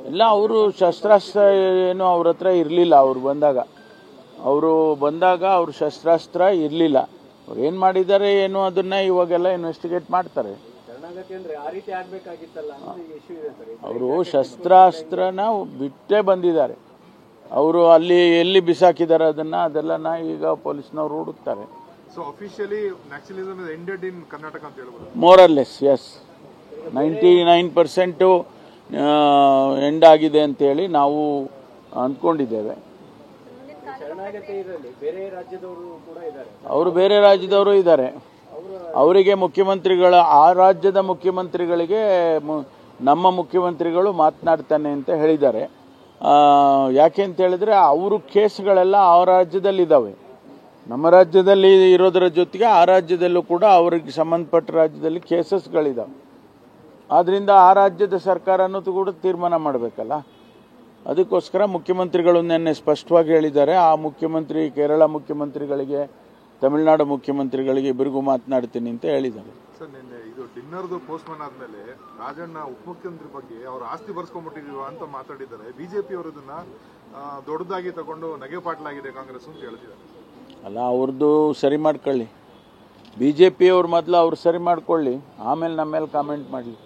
ಇಲ್ಲ, ಅವರು ಶಸ್ತ್ರಾಸ್ತ್ರ ಏನು ಅವ್ರ ಹತ್ರ ಇರಲಿಲ್ಲ. ಅವ್ರು ಬಂದಾಗ ಅವ್ರ ಶಸ್ತ್ರಾಸ್ತ್ರ ಇರಲಿಲ್ಲ. ಅವ್ರು ಏನು ಮಾಡಿದ್ದಾರೆ ಏನು ಅದನ್ನ ಇವಾಗೆಲ್ಲ ಇನ್ವೆಸ್ಟಿಗೇಟ್ ಮಾಡ್ತಾರೆ. ಅವರು ಶಸ್ತ್ರಾಸ್ತ್ರನ ಬಿಟ್ಟೇ ಬಂದಿದ್ದಾರೆ. ಅವರು ಅಲ್ಲಿ ಎಲ್ಲಿ ಬಿಸಾಕಿದ್ದಾರೆ ಅದೆಲ್ಲ ಈಗ ಪೊಲೀಸ್ನವರು ಹುಡುಕ್ತಾರೆ. More or less, yes, 99% end ಆಗಿದೆ ಅಂತೇಳಿ ನಾವು ಅಂದ್ಕೊಂಡಿದ್ದೇವೆ. ಅವರು ಬೇರೆ ರಾಜ್ಯದವರು ಇದ್ದಾರೆ. ಅವರಿಗೆ ಆ ರಾಜ್ಯದ ಮುಖ್ಯಮಂತ್ರಿಗಳಿಗೆ ನಮ್ಮ ಮುಖ್ಯಮಂತ್ರಿಗಳು ಮಾತನಾಡ್ತಾನೆ ಅಂತ ಹೇಳಿದ್ದಾರೆ. ಯಾಕೆ ಅಂತ ಹೇಳಿದ್ರೆ ಅವರು ಕೇಸ್ಗಳೆಲ್ಲ ಆ ರಾಜ್ಯದಲ್ಲಿ ಇದ್ದಾವೆ. ನಮ್ಮ ರಾಜ್ಯದಲ್ಲಿ ಇರೋದರ ಜೊತೆಗೆ ಆ ರಾಜ್ಯದಲ್ಲೂ ಕೂಡ ಅವರಿಗೆ ಸಂಬಂಧಪಟ್ಟ ರಾಜ್ಯದಲ್ಲಿ ಕೇಸಸ್ಗಳಿದ್ದಾವೆ. ಆದ್ರಿಂದ ಆ ರಾಜ್ಯದ ಸರ್ಕಾರ ಅನ್ನೋದು ಕೂಡ ತೀರ್ಮಾನ ಮಾಡಬೇಕಲ್ಲ. ಅದಕ್ಕೋಸ್ಕರ ಮುಖ್ಯಮಂತ್ರಿಗಳು ನಿನ್ನೆ ಸ್ಪಷ್ಟವಾಗಿ ಹೇಳಿದ್ದಾರೆ. ಆ ಮುಖ್ಯಮಂತ್ರಿ, ಕೇರಳ ಮುಖ್ಯಮಂತ್ರಿಗಳಿಗೆ, ತಮಿಳುನಾಡು ಮುಖ್ಯಮಂತ್ರಿಗಳಿಗೆ ಇಬ್ಬರಿಗೂ ಮಾತನಾಡ್ತೀನಿ ಅಂತ ಹೇಳಿದ್ದಾರೆ. ಸರ್, ನಿನ್ನೆ ಇದು ಡಿನ್ನರ್ದು ಪೋಸ್ಟ್ಮನ್ ಆದ್ಮೇಲೆ ರಾಜಣ್ಣ ಉಪಮುಖ್ಯಮಂತ್ರಿ ಬಗ್ಗೆ ಅವ್ರ ಆಸ್ತಿ ಬರ್ಸ್ಕೊಂಡ್ಬಿಟ್ಟಿದೀವ ಅಂತ ಮಾತಾಡಿದ್ದಾರೆ. ಬಿಜೆಪಿ ಅವರು ಇದನ್ನ ದೊಡ್ಡದಾಗಿ ತಗೊಂಡು ನಗೆಪಾಟ್ಲಾಗಿದೆ ಕಾಂಗ್ರೆಸ್ ಅಂತ ಹೇಳ್ತಿದ್ದಾರೆ. ಅಲ್ಲ, ಅವ್ರದ್ದು ಸರಿ ಮಾಡ್ಕೊಳ್ಳಿ. ಬಿಜೆಪಿ ಅವ್ರು ಮೊದಲು ಅವ್ರು ಸರಿ ಮಾಡ್ಕೊಳ್ಳಿ, ಆಮೇಲೆ ನಮ್ಮ ಮೇಲೆ ಕಾಮೆಂಟ್ ಮಾಡಲಿ.